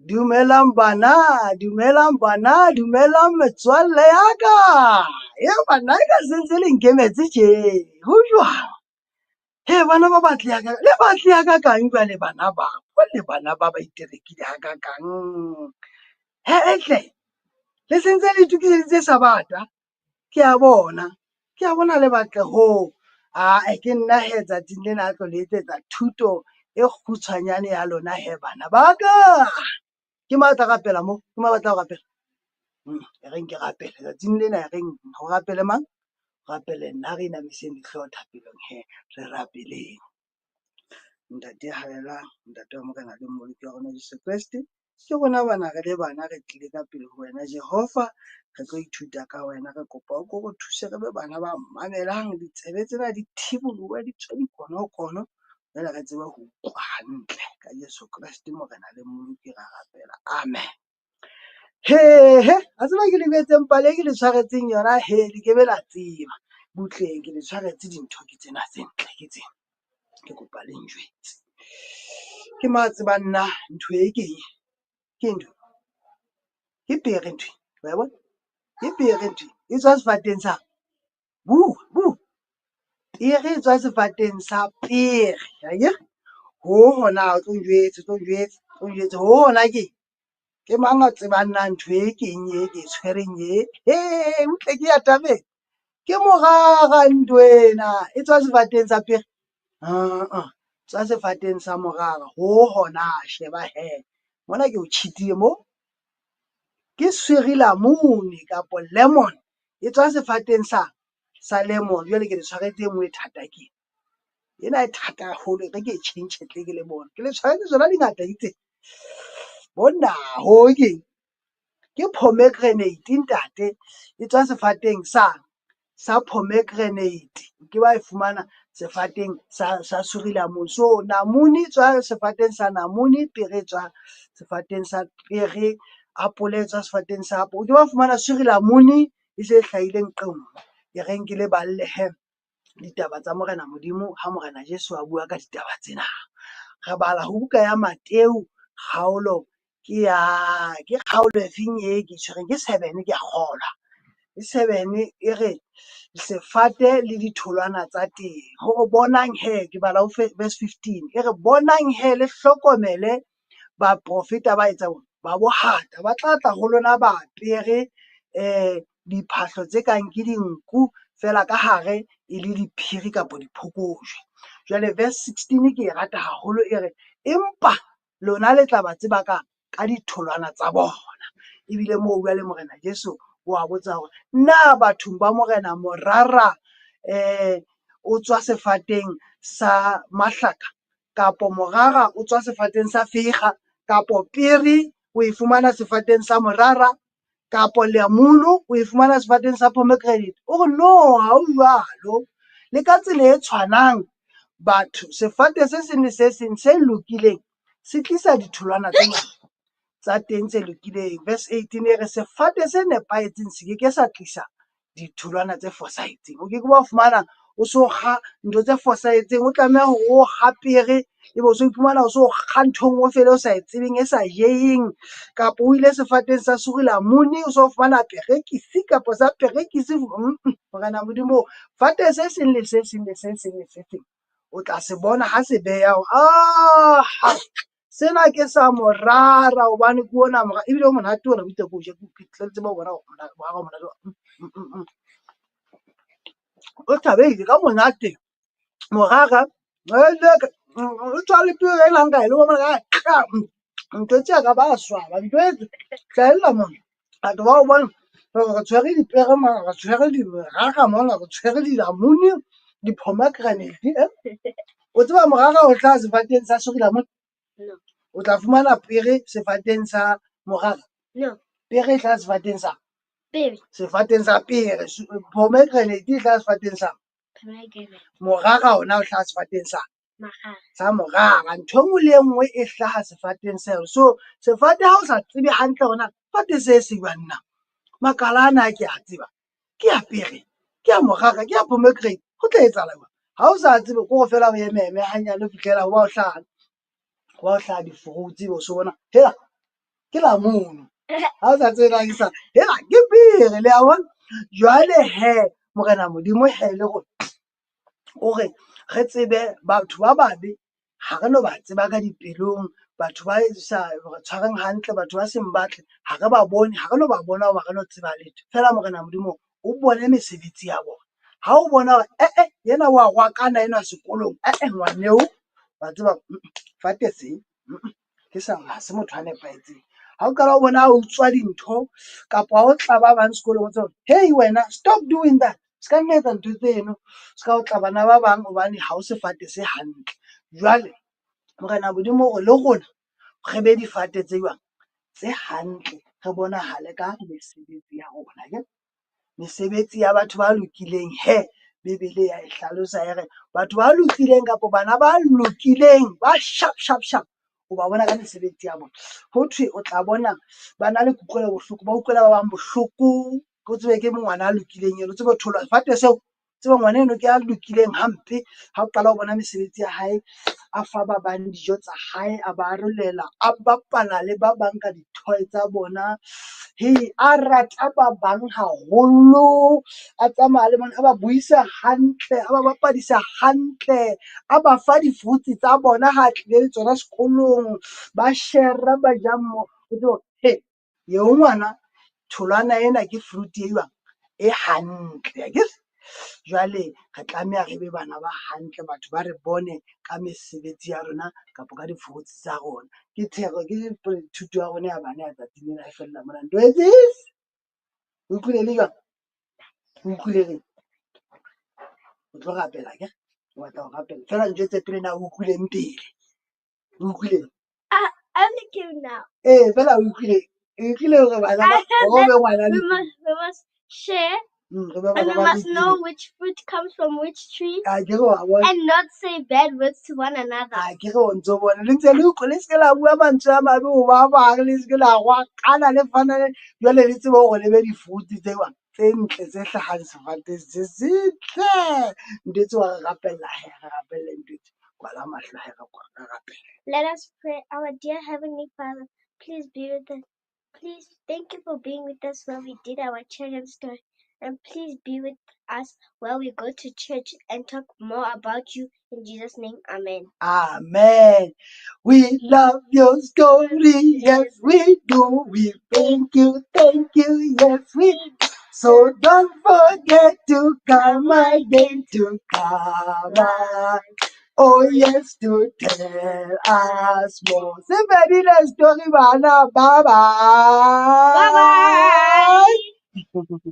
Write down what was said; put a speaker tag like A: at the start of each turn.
A: Dumelang bana, dumelang metswalle ya ka. Bana e ka sentse le nkemetse tje. Ho jwang? Bana ba batle ka, le batle ka kang jwale bana ba? Le bana ba iterekile ha ka kang. Ehle, le sentse le itukiseditse Sabata. Ke a bona le batle ho. Ke nna tsatsing lena a tlo le etsetsa thuto e kgutshwanyane ya lona bana ba ka. Ke matla rapela mo, ke batla ho rapela. E reng ke rapele tsatsing lena, e reng ho rapele mang? Rapele nna, re inamiseng dihlooho thapelong re rapeleng. Ntate haelang, ntate wa Morena le Mmoloki wa rona Jesu Kreste, ke rona bana re le bana re tlile ka pele ho wena Jehova, re tlo ithuta ka wena, re kopa o ko re thuse re be bana ba mamelang, ditsebe tsena di thibolohe, di tswe dikonokono, jwale re tsebe ho utlwa hantle ka Jesu Kreste Morena le Mmoloki, ra rapela, amen. A tseba ke lebetseng pale ke le tshwaretseng yona le ke be la tseba butleng ke le tshwaretse dintho ke tsena tse ntle, ke tsena ke kopa le njwetse ke matseba nna ntho e ke ntho ke pere ntho wa bona ke pere ntho e tswa sefateng sa pere e tswa sefateng sa pere ya ho hona o tlo njwetse ho hona ke mang a tsebang nna ntho e keng e ke tshwereng utlwe ke ya tabeng ke morara ntwena e tswa sefateng sa pere tswa sefateng sa morara ho hona sheba mona ke o cheatile mo ke swerelamune kapo lemon e tswa sefateng sa lemon. Jwale ke le tshwaretse e nngwe e thata ke ena e thata haholo re ke change tle ke le bona ke le tshwaretse tsona dingata itseng bona ho ke pomegranate ntate e tswa sefateng sa pomegranate ke ba e fumana sefateng sa swerelamune. So namune tswa sefateng sa namune, pere tswa sefateng sa pere, apole tswa sefateng sa apole. Ke ba fumana swerelamune e se hlahileng qemo e reng ke le balle ditaba tsa Morena Modimo ha Morena Jesu a bua ka ditaba tsena. Re bala ho buka ya Mateu kgaolo ke kgaolo e feng e ke tshwereng ke 7 ke a kgolwa. E 7 e re sefate le ditholwana tsa teng. Ho bonang ke bala ho verse 15 e re bonang le hlokomele baprofeta ba etsang ba bohata ba tla tla ho lona ba apere diphahlo tse kang ke dinku fela ka hare e le diphiri kapa diphokojwe. Jwale verse 16 ke e rata haholo e re empa lona le tla ba tseba ka ditholwana tsa bona. Ebile moo bua le Morena Jesu wa botsa hore na bathong ba morena morara o tswa sefateng sa mahlaka kapo morara o tswa sefateng sa fekga kapo pere o e fumana sefateng sa morara kapo lemunu o e fumana sefateng sa pomegranate. O re no, ha o jwalo, le ka tsela e tshwanang batho sefate se seng le se seng se lokileng se tlisa ditholwana tse ngata tsa teng tse lokileng. Verse 18 e re sefate se nepahetseng se ke sa tlisa ditholwana tse fosahetseng. O ke ba fumana o so kga ntho tse fosahetseng, o tlameha hore o kgapere ebe o so iphumana o so kga ntho e nngwe fela o sa e tsebeng e sa jeyeng, kapo o ile sefateng sa swerelamune o so fumana perekisi kapo sa perekisi. Morena Modimo fate se seng le se seng le se seng le se seng o tla se bona ha se beha sena ke sa morara hobane ke ona morara ebile o monate ona butse ko je ke tseba ho bona monate o thabile ka monate morara o tswa le pere e lang ka le bona ka ntho tse ka ba swaba ntho e hlahella mona batho ba o bona re tshwere dipere mara re tshwere dirara mona re tshwere dilamune di-pomegranate o tseba morara o tla sefateng sa swerelamune o tla fumana pere sefateng sa morara pere e tla sefateng sa pere pomegranate e tla sefateng sa morara ona o hlaha sefateng sa morara. Ntho engwe le engwe e hlaha sefateng seo. So sefate ha o sa tsebe hantle hona fate se se banna makala ana ke a tseba ke a pere ke a morara ke a pomegranate ho tla etsahala ha o sa tsebe ko fela o ememe hanyane ho fihlela ho ba o hlaha di-fruits o so bona ke la mono ha o sa tsena ke sa hela ke pere le a bona jwale he Morena Modimo he le gore re tsebe batho ba babe ga re no ba tseba ka dipelong batho ba sa re tshwareng hantle batho ba seng batle ga re ba bone ga re no ba bona goba re no tseba letho fela Morena Modimo o bone mesebetsi ya bona ha o bona gore yena wa rwakana enwa sekolong ngwaneo wa tseba fate se ke sa ga se motho a nepahetseng ha o kala o bona o utswa dintho kapa ha o tla ba bang sekolong o tseba hey wena stop doing that ska nna etsa ntho tseno ska o tla bana ba bang hobane ha o sefate se hantle jwale Morena Modimo gore le rona re be difate tse jwang tse hantle re bonahale ka mesebetsi ya rona ke mesebetsi ya batho ba lokileng he Bebele ya e hlalosa ya re batho ba lokileng kapa bana ba lokileng ba sharp o ba bona ka mesebetsi ya bona ho thwe o tla bona ba na le kutlwelo bohloko ba utlwela ba bang bohloko go tsebe ke ngwana a lokileng eno tsebe tholwa fate seo tsebe ngwana eno ke a lokileng hampe ha o qala ho bona mesebetsi ya hae a fa ba bang dijo tsa hae a ba arolela a bapala le ba bang ka di-toy tsa bona a rata ba bang haholo a tsamaya le bona a ba buisa hantle a ba bapadisa hantle a ba fa di-fruits tsa bona ha tlile le tsona sekolong ba shera ba ja mmogo eo ngwana tholwana ena ke fruit e jwang e hantle akere jwale re tlameha re be bana ba hantle batho ba re bone ka mesebetsi ya rona kapa ka di-fruits tsa rona ke thero ke thuto ya rona ya bana ya tsatsing lena e fella mona nto etsis o utlwile le jwang o utlwile reng o tlo rapela ke o batla go rapela fela ntjwetse pele na o utlwileng pele o utlwileng fela o utlwile gore bana ba go be ngwana le
B: share
A: re be
B: and
A: bana
B: we
A: ba
B: must know
A: lokileng
B: which fruit comes from which tree
A: akere wa bona
B: and not say bad words to one another.
A: akere o ntse o bona le ntse le utlwe le seke la bua mantswe a mabe o ba bang le seke la rwakana le fana jwale le tsebe gore le be di-fruit tse bang tse ntle tse tlhagang sefateng se setle nto tse wa re rapella he re rapelle nto tse kwala mahlo he re rapelle.
B: Let us pray. Our dear Heavenly Father, please be with us. Please, thank you for being with us while we did our children's story. And please be with us while we go to church and talk more about you. In Jesus' name, amen.
A: Amen. We love your story. Yes, we do. We thank you. Yes, we do. So don't forget to come again to come on. Oh, yes, to tell us more. Say, baby, the story, bye bye.
B: Bye bye.